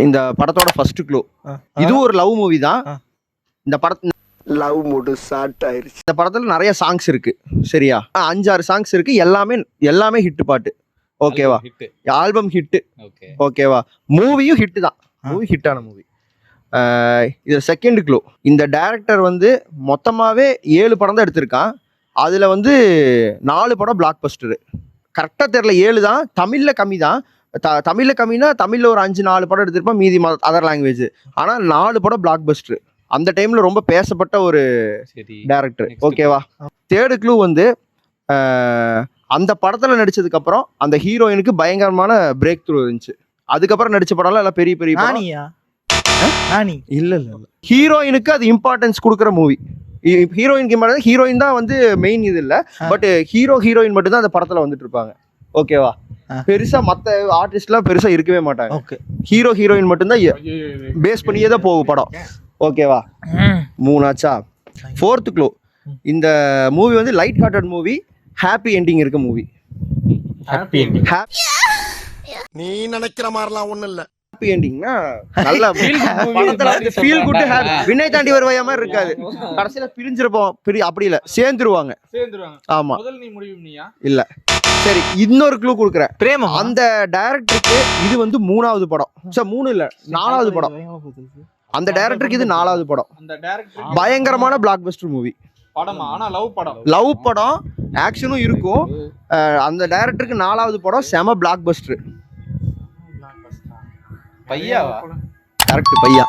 இந்த படத்தோட first clue. இது ஒரு லவ் மூவி தான். இந்த படத்துல லவ் மூடு ஸ்டார்ட் ஆயிருச்சு. இந்த படத்துல நிறைய சாங்ஸ் இருக்கு. சரியா? 5-6 சாங்ஸ் இருக்கு. எல்லாமே ஹிட் பாட்டு. ஓகேவா? Album hit. ஓகேவா? மூவியும் ஹிட் தான். மூவி ஹிட்டான மூவி. இது செகண்ட் க்ளூ. இந்த டைரக்டர் வந்து மொத்தமாவே 7 படம் தான் எடுத்திருக்கான். அதுல வந்து 4 படம் பிளாக் பஸ்டர். கரெக்டா தெரியல, 7 தான். தமிழ்ல கம்மி தான். தமிழ்ல கம்மினா தமிழ்ல ஒரு 5-4 படம் எடுத்திருப்பான், மீதி அதர் லாங்குவேஜ். ஆனா 4 படம் பிளாக் பஸ்டர். அந்த டைம்ல ரொம்ப பேசப்பட்ட ஒரு டைரக்டர். ஓகேவா? தேர்ட் க்ளூ வந்து அந்த படத்துல நடிச்சதுக்கு அப்புறம் அந்த ஹீரோயினுக்கு பயங்கரமான பிரேக் த்ரூ இருந்துச்சு. அதுக்கப்புறம் நடிச்ச படம்லாம் எல்லாம் பெரிய பெரிய இல்ல ஹீரோயினுக்கு அது இம்பார்ட்டன்ஸ் கொடுக்குற மூவி. ஹீரோயினுக்கு ஹீரோயின் தான் வந்து மெயின். இது இல்ல, பட் ஹீரோயின் மட்டும் தான் அந்த படத்துல வந்துட்டு இருப்பாங்க. ஓகேவா? பெருசா மத்த ஆர்டிஸ்ட்லாம் பெருசா இருக்கவே மாட்டாங்க. ஹீரோயின் மட்டும்தான் பேஸ் பண்ணியே தான் போகும் படம். ஓகேவா? 3 ஆச்சா? Fourth clue. இந்த மூவி வந்து light hearted movie, happy ending இருக்க மூவி. நீ நினைக்கிற மாதிரிலாம் ஒண்ணும் இல்ல. ஹாப்பி எண்டிங்னா நல்ல படத்துல வந்து ஃபீல் குட் ஹாப்பி. வினை தாண்டி வருவாயா மாதிரி இருக்காது. கடைசியில பிரிஞ்சிருப்போம், அப்படி இல்ல, சேர்ந்துருவாங்க. ஆமா. இல்ல. சரி, இன்னொரு க்ளூ கொடுக்குறேன். பிரேமம். அந்த டைரக்டருக்கு இது வந்து 3வது படம். சார் 3 இல்ல, 4வது படம். அந்த டைரக்டருக்கு இது 4வது படம். பயங்கரமான பிளாக் பஸ்டர் மூவி. லவ் படம், ஆக்ஷனும் இருக்கும். அந்த டைரக்டருக்கு 4வது படம், செம பிளாக் பஸ்டர். கரெக்ட், பையா.